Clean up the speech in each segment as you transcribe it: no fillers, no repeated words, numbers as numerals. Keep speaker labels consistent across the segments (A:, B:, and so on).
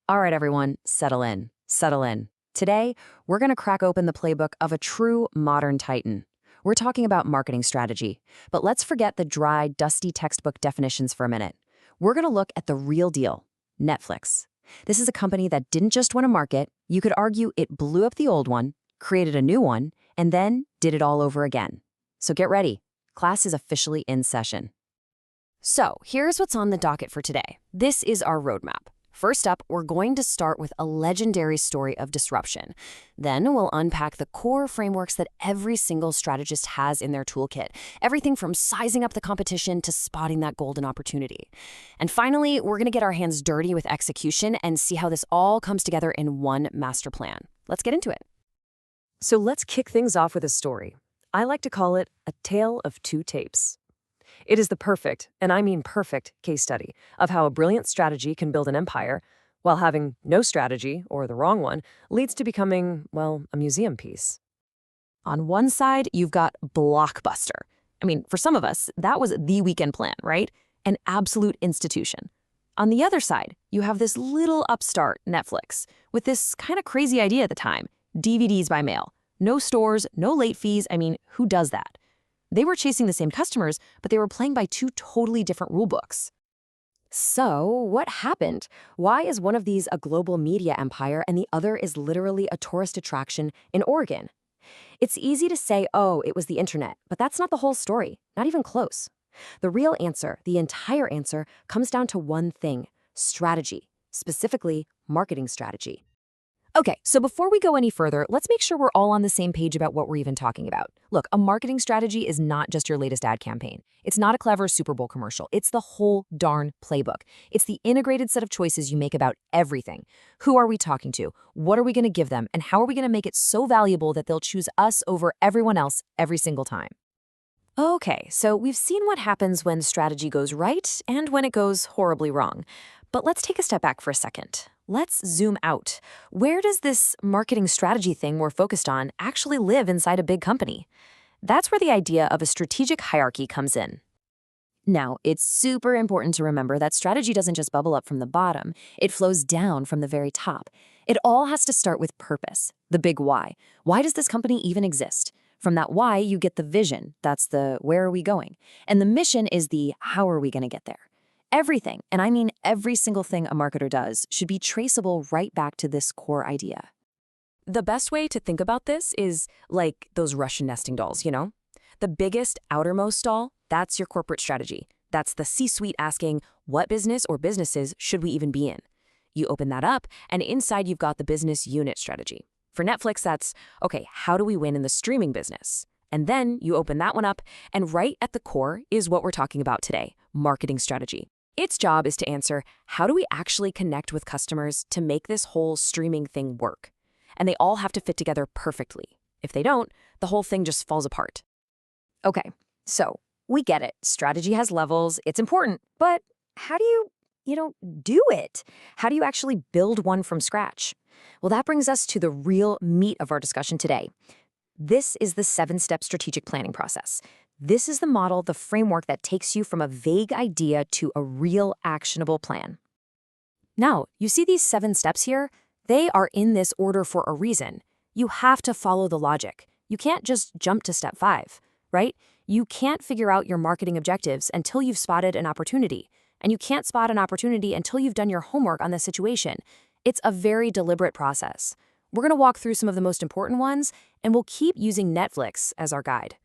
A: All right, everyone, settle in, settle in. Today, we're going to crack open the playbook of a true modern titan. We're talking about marketing strategy, but let's forget the dry, dusty textbook definitions for a minute. We're going to look at the real deal, Netflix. This is a company that didn't just win a market, you could argue it blew up the old one, created a new one, and then did it all over again. So get ready. Class is officially in session. So here's what's on the docket for today. This is our roadmap. First up, we're going to start with a legendary story of disruption. Then we'll unpack the core frameworks that every single strategist has in their toolkit, everything from sizing up the competition to spotting that golden opportunity. And finally, we're going to get our hands dirty with execution and see how this all comes together in one master plan. Let's get into it. So let's kick things off with a story. I like to call it a tale of two tapes. It is the perfect, and I mean perfect, case study of how a brilliant strategy can build an empire, while having no strategy, or the wrong one, leads to becoming, well, a museum piece. On one side, you've got Blockbuster. I mean, for some of us, that was the weekend plan, right? An absolute institution. On the other side, you have this little upstart, Netflix, with this kind of crazy idea at the time, DVDs by mail. No stores, no late fees. I mean, who does that? They were chasing the same customers, but they were playing by two totally different rulebooks. So, what happened? Why is one of these a global media empire and the other is literally a tourist attraction in Oregon? It's easy to say, oh, it was the internet, but that's not the whole story, not even close. The real answer, the entire answer, comes down to one thing: strategy, specifically marketing strategy. Okay, so before we go any further, let's make sure we're all on the same page about what we're even talking about. Look, a marketing strategy is not just your latest ad campaign. It's not a clever Super Bowl commercial. It's the whole darn playbook. It's the integrated set of choices you make about everything. Who are we talking to? What are we going to give them? And how are we going to make it so valuable that they'll choose us over everyone else every single time? Okay, so we've seen what happens when strategy goes right and when it goes horribly wrong. But let's take a step back for a second. Let's zoom out. Where does this marketing strategy thing we're focused on actually live inside a big company? That's where the idea of a strategic hierarchy comes in. Now, it's super important to remember that strategy doesn't just bubble up from the bottom, it flows down from the very top. It all has to start with purpose, the big why. Why does this company even exist? From that why, you get the vision, that's the where are we going? And the mission is the how are we going to get there? Everything, and I mean every single thing a marketer does, should be traceable right back to this core idea. The best way to think about this is like those Russian nesting dolls, you know? The biggest, outermost doll, that's your corporate strategy. That's the C-suite asking, what business or businesses should we even be in? You open that up, and inside you've got the business unit strategy. For Netflix, that's, okay, how do we win in the streaming business? And then you open that one up, and right at the core is what we're talking about today, marketing strategy. Its job is to answer, how do we actually connect with customers to make this whole streaming thing work? And they all have to fit together perfectly. If they don't, the whole thing just falls apart. Okay, so we get it. Strategy has levels, it's important, but how do you do it? How do you actually build one from scratch? Well, that brings us to the real meat of our discussion today. This is the 7-step strategic planning process. This is the model, the framework that takes you from a vague idea to a real actionable plan. Now, you see these 7 steps here? They are in this order for a reason. You have to follow the logic. You can't just jump to step 5, right? You can't figure out your marketing objectives until you've spotted an opportunity. And you can't spot an opportunity until you've done your homework on the situation. It's a very deliberate process. We're going to walk through some of the most important ones, and we'll keep using Netflix as our guide.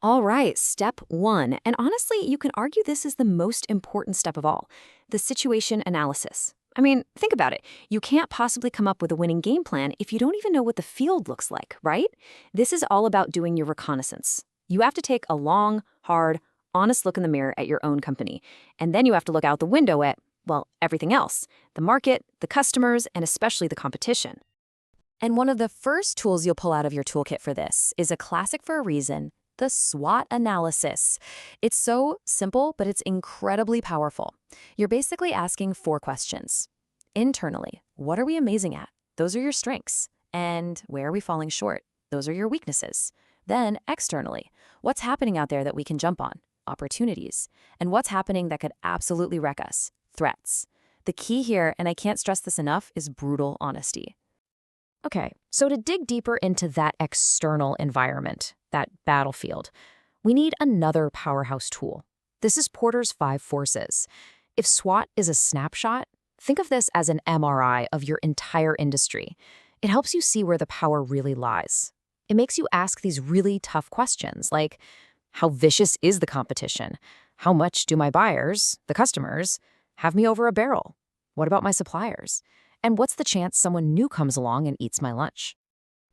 A: All right, step 1, and honestly, you can argue this is the most important step of all, the situation analysis. I mean, think about it. You can't possibly come up with a winning game plan if you don't even know what the field looks like, right? This is all about doing your reconnaissance. You have to take a long, hard, honest look in the mirror at your own company, and then you have to look out the window at, well, everything else, the market, the customers, and especially the competition. And one of the first tools you'll pull out of your toolkit for this is a classic for a reason, the SWOT analysis. It's so simple, but it's incredibly powerful. You're basically asking 4 questions. Internally, what are we amazing at? Those are your strengths. And where are we falling short? Those are your weaknesses. Then externally, what's happening out there that we can jump on? Opportunities. And what's happening that could absolutely wreck us? Threats. The key here, and I can't stress this enough, is brutal honesty. Okay, so to dig deeper into that external environment, that battlefield, we need another powerhouse tool. This is Porter's 5 forces. If SWOT is a snapshot, think of this as an MRI of your entire industry. It helps you see where the power really lies. It makes you ask these really tough questions like, how vicious is the competition? How much do my buyers, the customers, have me over a barrel? What about my suppliers? And what's the chance someone new comes along and eats my lunch?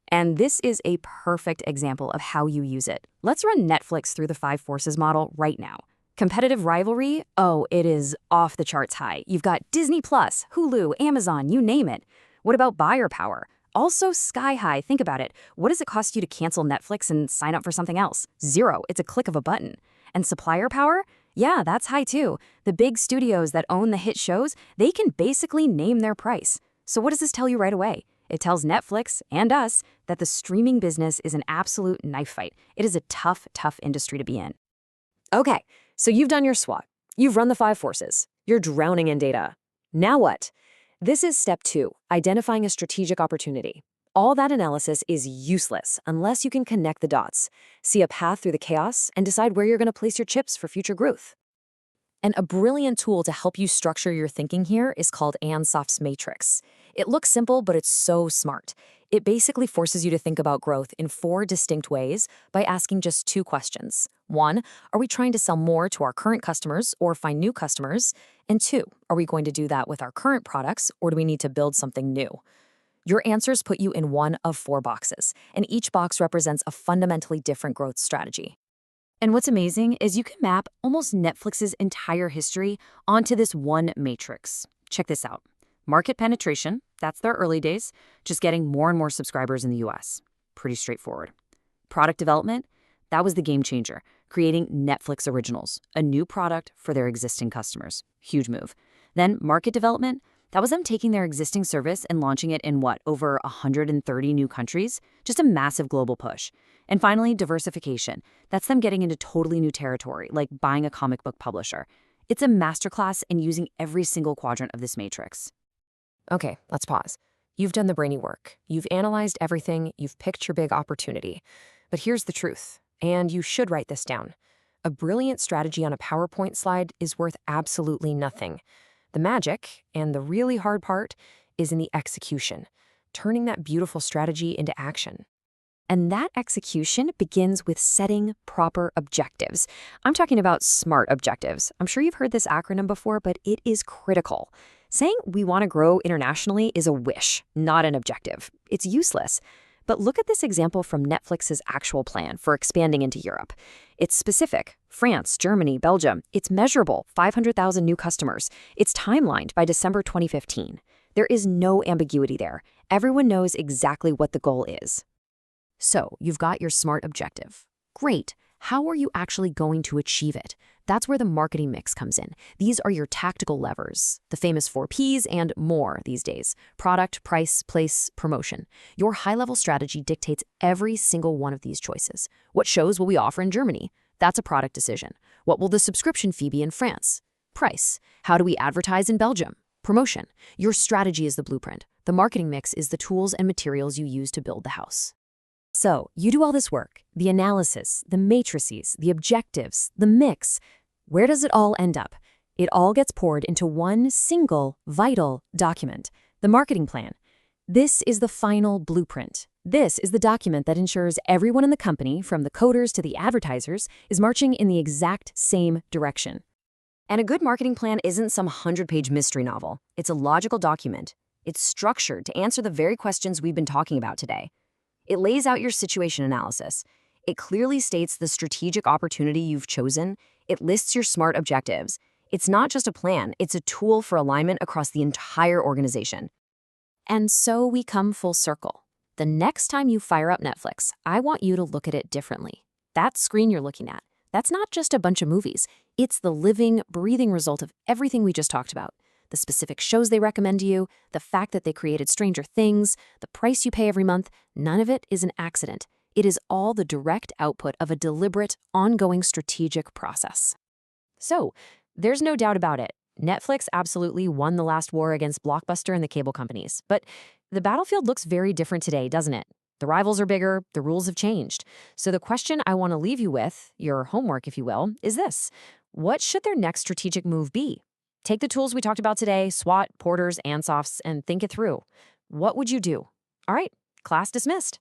A: And this is a perfect example of how you use it. Let's run Netflix through the 5 forces model right now. Competitive rivalry? Oh, it is off the charts high. You've got Disney+, Hulu, Amazon, you name it. What about buyer power? Also sky high. Think about it. What does it cost you to cancel Netflix and sign up for something else? 0. It's a click of a button. And supplier power? Yeah, that's high too. The big studios that own the hit shows, they can basically name their price. So what does this tell you right away? It tells Netflix and us that the streaming business is an absolute knife fight. It is a tough, tough industry to be in. Okay, so you've done your SWOT. You've run the 5 forces. You're drowning in data. Now what? This is step 2, identifying a strategic opportunity. All that analysis is useless unless you can connect the dots, see a path through the chaos, and decide where you're going to place your chips for future growth. And a brilliant tool to help you structure your thinking here is called Ansoff's Matrix. It looks simple, but it's so smart. It basically forces you to think about growth in 4 distinct ways by asking just 2 questions. 1, are we trying to sell more to our current customers or find new customers? And 2, are we going to do that with our current products or do we need to build something new? Your answers put you in one of 4 boxes, and each box represents a fundamentally different growth strategy. And what's amazing is you can map almost Netflix's entire history onto this one matrix. Check this out. Market penetration, that's their early days, just getting more and more subscribers in the US. Pretty straightforward. Product development, that was the game changer, creating Netflix Originals, a new product for their existing customers. Huge move. Then market development, that was them taking their existing service and launching it in over 130 new countries? Just a massive global push. And finally, diversification. That's them getting into totally new territory, like buying a comic book publisher. It's a masterclass in using every single quadrant of this matrix. Okay, let's pause. You've done the brainy work. You've analyzed everything. You've picked your big opportunity. But here's the truth, and you should write this down. A brilliant strategy on a PowerPoint slide is worth absolutely nothing. The magic, and the really hard part, is in the execution, turning that beautiful strategy into action. And that execution begins with setting proper objectives. I'm talking about SMART objectives. I'm sure you've heard this acronym before, but it is critical. Saying we want to grow internationally is a wish, not an objective. It's useless. But look at this example from Netflix's actual plan for expanding into Europe. It's specific. France, Germany, Belgium. It's measurable, 500,000 new customers. It's timelined by December 2015. There is no ambiguity there. Everyone knows exactly what the goal is. So, you've got your SMART objective. Great. How are you actually going to achieve it? That's where the marketing mix comes in. These are your tactical levers, the famous 4 Ps and more these days. Product, price, place, promotion. Your high-level strategy dictates every single one of these choices. What shows will we offer in Germany? That's a product decision. What will the subscription fee be in France? Price. How do we advertise in Belgium? Promotion. Your strategy is the blueprint. The marketing mix is the tools and materials you use to build the house. So, you do all this work, the analysis, the matrices, the objectives, the mix. Where does it all end up? It all gets poured into one single, vital document, the marketing plan. This is the final blueprint. This is the document that ensures everyone in the company, from the coders to the advertisers, is marching in the exact same direction. And a good marketing plan isn't some 100-page mystery novel. It's a logical document. It's structured to answer the very questions we've been talking about today. It lays out your situation analysis. It clearly states the strategic opportunity you've chosen. It lists your SMART objectives. It's not just a plan, it's a tool for alignment across the entire organization. And so we come full circle. The next time you fire up Netflix, I want you to look at it differently. That screen you're looking at, that's not just a bunch of movies. It's the living, breathing result of everything we just talked about. The specific shows they recommend to you, the fact that they created Stranger Things, the price you pay every month, none of it is an accident. It is all the direct output of a deliberate, ongoing strategic process. So, there's no doubt about it. Netflix absolutely won the last war against Blockbuster and the cable companies. But the battlefield looks very different today, doesn't it? The rivals are bigger, the rules have changed. So the question I want to leave you with, your homework if you will, is this. What should their next strategic move be? Take the tools we talked about today, SWOT, Porters, Ansofts, and think it through. What would you do? All right, class dismissed.